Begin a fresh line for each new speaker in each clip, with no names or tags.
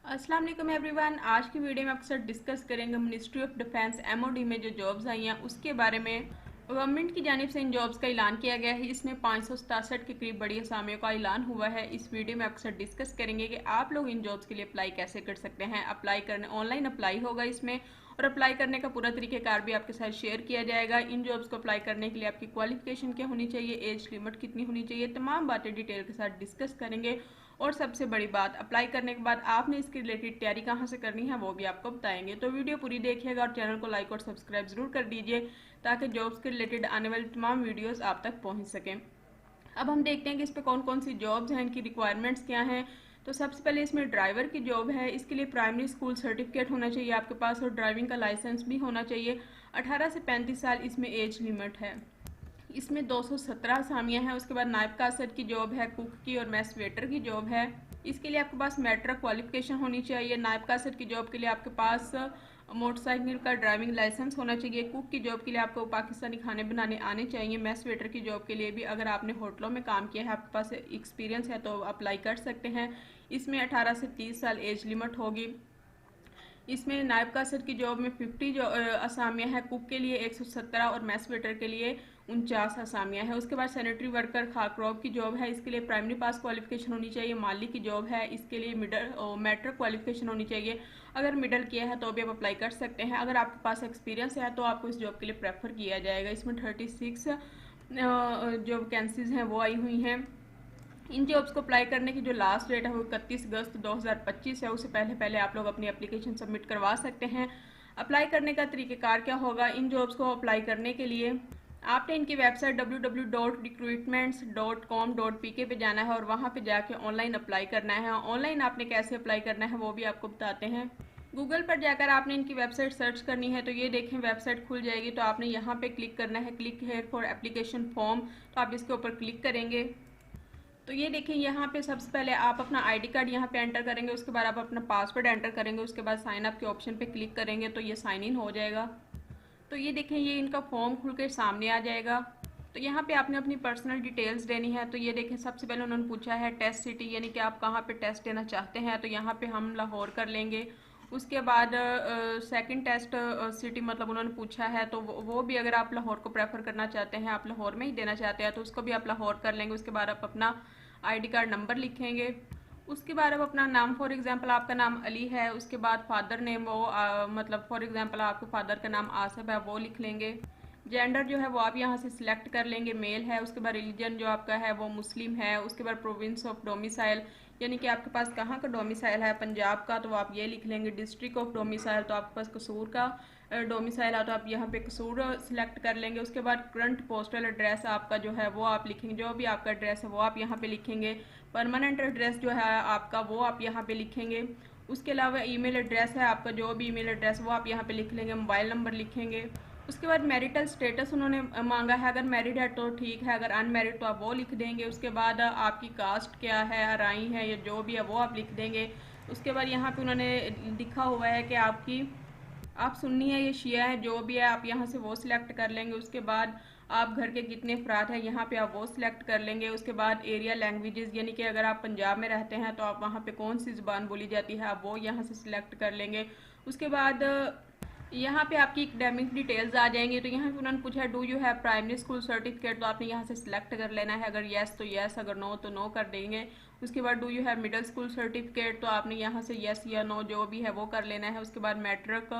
अस्सलाम वालेकुम एवरीवन। आज की वीडियो में आपके साथ डिस्कस करेंगे मिनिस्ट्री ऑफ डिफेंस एमओडी में जो जॉब्स आई हैं उसके बारे में। गवर्नमेंट की जानिब से इन जॉब्स का ऐलान किया गया है। इसमें 567 के करीब बड़ी असामियों का ऐलान हुआ है। इस वीडियो में आपके साथ डिस्कस करेंगे कि आप लोग इन जॉब्स के लिए अप्लाई कैसे कर सकते हैं। अप्लाई करने ऑनलाइन अप्लाई होगा इसमें, और अप्लाई करने का पूरा तरीकेकार भी आपके साथ शेयर किया जाएगा। इन जॉब्स को अप्लाई करने के लिए आपकी क्वालिफिकेशन क्या होनी चाहिए, एज लिमिट कितनी होनी चाहिए, तमाम बातें डिटेल के साथ डिस्कस करेंगे। और सबसे बड़ी बात, अप्लाई करने के बाद आपने इसकी रिलेटेड तैयारी कहाँ से करनी है वो भी आपको बताएंगे। तो वीडियो पूरी देखिएगा और चैनल को लाइक और सब्सक्राइब जरूर कर दीजिए ताकि जॉब्स के रिलेटेड आने वाली तमाम वीडियोस आप तक पहुँच सकें। अब हम देखते हैं कि इस पर कौन कौन सी जॉब्स हैं, इनकी रिक्वायरमेंट्स क्या हैं। तो सबसे पहले इसमें ड्राइवर की जॉब है। इसके लिए प्राइमरी स्कूल सर्टिफिकेट होना चाहिए आपके पास और ड्राइविंग का लाइसेंस भी होना चाहिए। 18 से 35 साल इसमें एज लिमिट है। इसमें 217 असामियाँ हैं। उसके बाद नायब कासर की जॉब है, कुक की और मैस वेटर की जॉब है। इसके लिए आपके पास मैट्रिक क्वालिफिकेशन होनी चाहिए। नायब कासर की जॉब के लिए आपके पास मोटरसाइकिल का ड्राइविंग लाइसेंस होना चाहिए। कुक की जॉब के लिए आपको पाकिस्तानी खाने बनाने आने चाहिए। मैस वेटर की जॉब के लिए भी अगर आपने होटलों में काम किया है, आपके पास एक्सपीरियंस है तो अप्लाई कर सकते हैं। इसमें 18 से 30 साल एज लिमिट होगी। इसमें नायब कासर की जॉब में 50 जो असामियाँ हैं। कुक के लिए 117 और मैस वेटर के लिए 49 असामियाँ हैं। उसके बाद सैनिटरी वर्कर खाकरॉब की जॉब है। इसके लिए प्राइमरी पास क्वालिफिकेशन होनी चाहिए। माली की जॉब है, इसके लिए मिडल मैट्रिक क्वालिफिकेशन होनी चाहिए। अगर मिडल किया है तो भी आप अप्लाई कर सकते हैं। अगर आपके पास एक्सपीरियंस है तो आपको इस जॉब के लिए प्रेफर किया जाएगा। इसमें 36 जो वैकेंसीज हैं वो आई हुई हैं। इन जॉब्स को अप्लाई करने की जो लास्ट डेट है वो 31 अगस्त 2025 है। उससे पहले पहले आप लोग अपनी एप्लीकेशन सबमिट करवा सकते हैं। अप्लाई करने का तरीक़ेकार क्या होगा, इन जॉब्स को अप्लाई करने के लिए आपने इनकी वेबसाइट www.recruitments.com.pk पे जाना है और वहाँ पे जाके ऑनलाइन अप्लाई करना है। ऑनलाइन आपने कैसे अप्लाई करना है वो भी आपको बताते हैं। गूगल पर जाकर आपने इनकी वेबसाइट सर्च करनी है। तो ये देखें वेबसाइट खुल जाएगी। तो आपने यहाँ पे क्लिक करना है, click here for application form. तो आप इसके ऊपर क्लिक करेंगे। तो ये देखिए यहाँ पे सबसे पहले आप अपना आईडी कार्ड यहाँ पे एंटर करेंगे। उसके बाद आप अपना पासवर्ड एंटर करेंगे। उसके बाद साइन अप के ऑप्शन पे क्लिक करेंगे तो ये साइन इन हो जाएगा। तो ये देखें ये इनका फॉर्म खुल के सामने आ जाएगा। तो यहाँ पे आपने अपनी पर्सनल डिटेल्स देनी है। तो ये देखें सबसे पहले उन्होंने पूछा है टेस्ट सिटी, यानी कि आप कहाँ पे टेस्ट देना चाहते हैं। तो यहाँ पे हम लाहौर कर लेंगे। उसके बाद सेकंड टेस्ट सिटी मतलब उन्होंने पूछा है तो वो भी अगर आप लाहौर को प्रेफर करना चाहते हैं, आप लाहौर में ही देना चाहते हैं तो उसको भी आप लाहौर कर लेंगे। उसके बाद आप अपना आईडी कार्ड नंबर लिखेंगे। उसके बाद आप अपना नाम, फॉर एग्जांपल आपका नाम अली है, उसके बाद फादर नेम वो मतलब फॉर एग्जांपल आपके फादर का नाम आसिफ है वो लिख लेंगे। जेंडर जो है वो आप यहाँ से सिलेक्ट कर लेंगे, मेल है। उसके बाद रिलीजन जो आपका है वो मुस्लिम है। उसके बाद प्रोविंस ऑफ डोमिसाइल, यानी कि आपके पास कहाँ का डोमिसाइल है, पंजाब का, तो आप ये लिख लेंगे। डिस्ट्रिक्ट ऑफ डोमिसाइल तो आपके पास कसूर का डोमिसाइल है तो आप यहाँ पे कसूर सिलेक्ट कर लेंगे। उसके बाद करंट पोस्टल एड्रेस आपका जो है वो आप लिखेंगे, जो भी आपका एड्रेस है वो आप यहाँ पे लिखेंगे। परमानेंट एड्रेस जो है आपका वो आप यहाँ पे लिखेंगे। उसके अलावा ईमेल एड्रेस है आपका, जो भी ईमेल एड्रेस वो आप यहाँ पे लिख लेंगे। मोबाइल नंबर लिखेंगे। उसके बाद मैरिटल स्टेटस उन्होंने मांगा है, अगर मैरिड है तो ठीक है, अगर अनमैरिड तो आप वो लिख देंगे। उसके बाद आपकी कास्ट क्या है, अराई है या जो भी है वो आप लिख देंगे। उसके बाद यहाँ पे उन्होंने लिखा हुआ है कि आपकी आप सुन्नी है या शिया है, जो भी है आप यहाँ से वो सिलेक्ट कर लेंगे। उसके बाद आप घर के कितने अफराद हैं यहाँ पे आप वो सिलेक्ट कर लेंगे। उसके बाद एरिया लैंग्वेजेस, यानी कि अगर आप पंजाब में रहते हैं तो आप वहाँ पे कौन सी ज़ुबान बोली जाती है आप वो यहाँ से सिलेक्ट कर लेंगे। उसके बाद यहाँ पे आपकी एकेडमिक डिटेल्स आ जाएंगी। तो यहाँ पे उन्होंने पूछा है do you have primary school certificate, तो आपने यहाँ से सिलेक्ट कर लेना है। अगर येस तो येस, अगर नो तो नो कर देंगे। उसके बाद do you have middle school certificate, तो आपने यहाँ से येस या नो जो भी है वो कर लेना है। उसके बाद मैट्रिक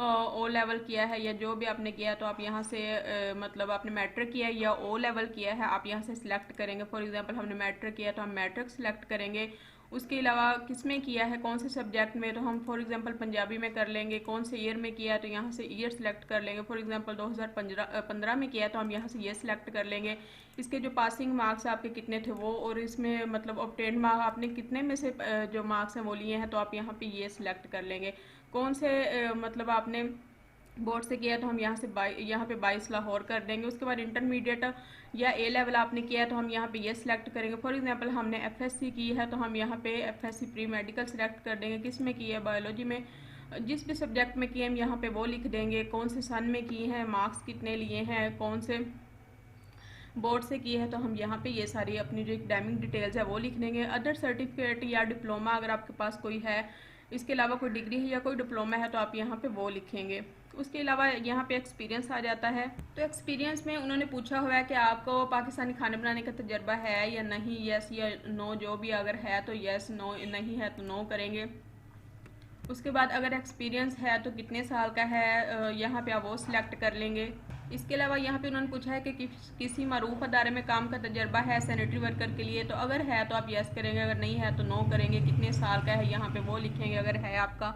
ओ लेवल किया है या जो भी आपने किया है तो आप यहाँ से मतलब आपने मैट्रिक किया है या ओ लेवल किया है आप यहाँ से सिलेक्ट करेंगे। फॉर एग्जांपल हमने मैट्रिक किया तो हम मैट्रिक सिलेक्ट करेंगे। उसके अलावा किस में किया है, कौन से सब्जेक्ट में, तो हम फॉर एग्जांपल पंजाबी में कर लेंगे। कौन से ईयर में किया है तो यहाँ से ईयर सिलेक्ट कर लेंगे। फॉर एग्जांपल 2015 में किया है तो हम यहाँ से ये सिलेक्ट कर लेंगे। इसके जो पासिंग मार्क्स आपके कितने थे वो, और इसमें मतलब ऑब्टेन मार्क्स आपने कितने में से जो मार्क्स हैं वो लिए हैं तो आप यहाँ पे ये सिलेक्ट कर लेंगे। कौन से मतलब आपने बोर्ड से किया तो हम यहाँ से यहाँ पे 22 लाहौर कर देंगे। उसके बाद इंटरमीडिएट या ए लेवल आपने किया है तो हम यहाँ पे ये सिलेक्ट करेंगे। फॉर एग्जांपल हमने एफएससी की है तो हम यहाँ पे एफएससी प्री मेडिकल सिलेक्ट कर देंगे। किस में की है, बायोलॉजी में, जिस भी सब्जेक्ट में की है हम यहाँ पे वो लिख देंगे। कौन से सन में की है, मार्क्स कितने लिए हैं, कौन से बोर्ड से की है तो हम यहाँ पे ये सारी अपनी जो एकेडमिक डिटेल्स है वो लिख देंगे। अदर सर्टिफिकेट या डिप्लोमा अगर आपके पास कोई है इसके अलावा कोई डिग्री है या कोई डिप्लोमा है तो आप यहाँ पे वो लिखेंगे। उसके अलावा यहाँ पे एक्सपीरियंस आ जाता है। तो एक्सपीरियंस में उन्होंने पूछा हुआ है कि आपको पाकिस्तानी खाने बनाने का तजर्बा है या नहीं, यस या नो, जो भी अगर है तो यस, नो नहीं है तो नो करेंगे। उसके बाद अगर एक्सपीरियंस है तो कितने साल का है, यहाँ पे आप वो सिलेक्ट कर लेंगे। इसके अलावा यहाँ पे उन्होंने पूछा है कि किसी मरूफ अदारे में काम का तजर्बा है सैनिटरी वर्कर के लिए, तो अगर है तो आप यस करेंगे, अगर नहीं है तो नो करेंगे। कितने साल का है यहाँ पे वो लिखेंगे अगर है आपका।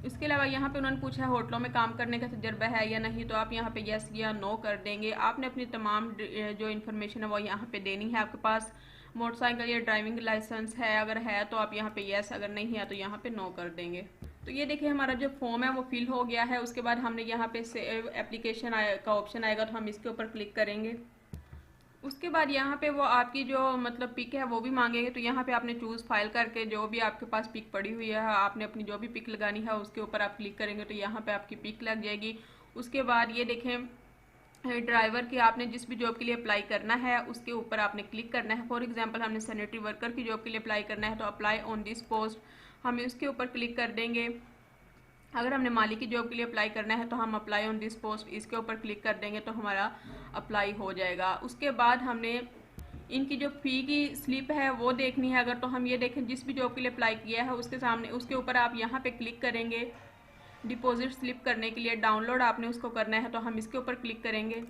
इसके अलावा यहाँ पे उन्होंने पूछा है होटलों में काम करने का तजर्बा है या नहीं, तो आप यहाँ पे यस या नो कर देंगे। आपने अपनी तमाम जो इन्फॉर्मेशन है वो यहाँ पे देनी है। आपके पास मोटरसाइकिल या ड्राइविंग लाइसेंस है, अगर है तो आप यहाँ पे यस, अगर नहीं है तो यहाँ पे नो कर देंगे। तो ये देखिए हमारा जो फॉर्म है वो फिल हो गया है। उसके बाद हमने यहाँ पे सेव एप्लीकेशन का ऑप्शन आएगा तो हम इसके ऊपर क्लिक करेंगे। उसके बाद यहाँ पे वो आपकी जो मतलब पिक है वो भी मांगेंगे, तो यहाँ पे आपने चूज़ फाइल करके जो भी आपके पास पिक पड़ी हुई है आपने अपनी जो भी पिक लगानी है उसके ऊपर आप क्लिक करेंगे तो यहाँ पे आपकी पिक लग जाएगी। उसके बाद ये देखें ड्राइवर की आपने जिस भी जॉब के लिए अप्लाई करना है उसके ऊपर आपने क्लिक करना है। फॉर एग्जांपल हमने सैनिटरी वर्कर की जॉब के लिए अप्लाई करना है तो अप्लाई ऑन दिस पोस्ट हम इसके ऊपर क्लिक कर देंगे। अगर हमने माली की जॉब के लिए अप्लाई करना है तो हम अप्लाई ऑन दिस पोस्ट इसके ऊपर क्लिक कर देंगे तो हमारा अप्लाई हो जाएगा। उसके बाद हमने इनकी जो फ़ी की स्लिप है वो देखनी है। अगर तो हम ये देखें जिस भी जॉब के लिए अप्लाई किया है उसके सामने उसके ऊपर आप यहाँ पे क्लिक करेंगे। डिपॉजिट स्लिप करने के लिए डाउनलोड आपने उसको करना है तो हम इसके ऊपर क्लिक करेंगे।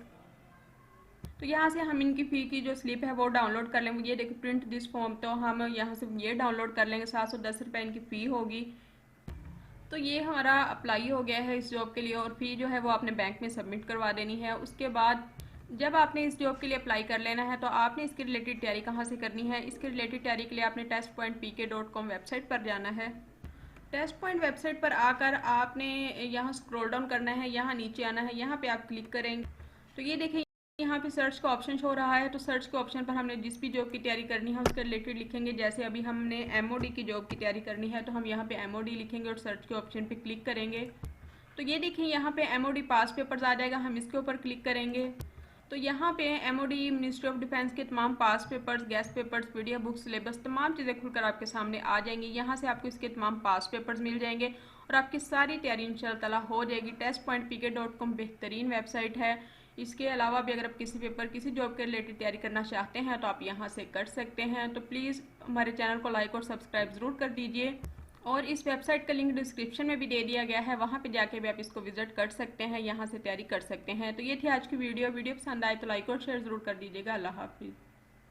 तो यहाँ से हम इनकी फ़ी की जो स्लिप है वो डाउनलोड कर लेंगे। ये देखिए प्रिंट दिस फॉर्म, तो हम यहाँ से ये डाउनलोड कर लेंगे। 710 रुपये इनकी फ़ी होगी। तो ये हमारा अप्लाई हो गया है इस जॉब के लिए और फ़ी जो है वो आपने बैंक में सबमिट करवा देनी है। उसके बाद जब आपने इस जॉब के लिए अप्लाई कर लेना है तो आपने इसकी रिलेटेड तैयारी कहाँ से करनी है। इसकी रिलेटेड तैयारी के लिए आपने testpointpk.com वेबसाइट पर जाना है। टेस्ट पॉइंट वेबसाइट पर आकर आपने यहाँ स्क्रॉल डाउन करना है, यहाँ नीचे आना है, यहाँ पे आप क्लिक करेंगे तो ये देखें यहाँ पे सर्च का ऑप्शन शो रहा है। तो सर्च के ऑप्शन पर हमने जिस भी जॉब की तैयारी करनी है उसके रिलेटेड लिखेंगे। जैसे अभी हमने MOD की जॉब की तैयारी करनी है तो हम यहाँ पे MOD लिखेंगे और सर्च के ऑप्शन पे क्लिक करेंगे। तो ये देखिए यहाँ पे MOD पास पेपर्स आ जाएगा, हम इसके ऊपर क्लिक करेंगे तो यहाँ पे MOD मिनिस्ट्री ऑफ डिफेंस के तमाम past papers, guess papers, PDF books, syllabus तमाम चीज़ें खुलकर आपके सामने आ जाएंगी। यहाँ से आपको इसके तमाम पास पेपर्स मिल जाएंगे और आपकी सारी तैयारी इंशाअल्लाह ताला हो जाएगी। testpointpk.com बेहतरीन वेबसाइट है। इसके अलावा भी अगर आप किसी पेपर, किसी जॉब के रिलेटेड तैयारी करना चाहते हैं तो आप यहाँ से कर सकते हैं। तो प्लीज़ हमारे चैनल को लाइक और सब्सक्राइब ज़रूर कर दीजिए और इस वेबसाइट का लिंक डिस्क्रिप्शन में भी दे दिया गया है, वहाँ पे जाके भी आप इसको विजिट कर सकते हैं, यहाँ से तैयारी कर सकते हैं। तो ये थी आज की वीडियो पसंद आए तो लाइक और शेयर ज़रूर कर दीजिएगा। अल्लाह हाफिज़।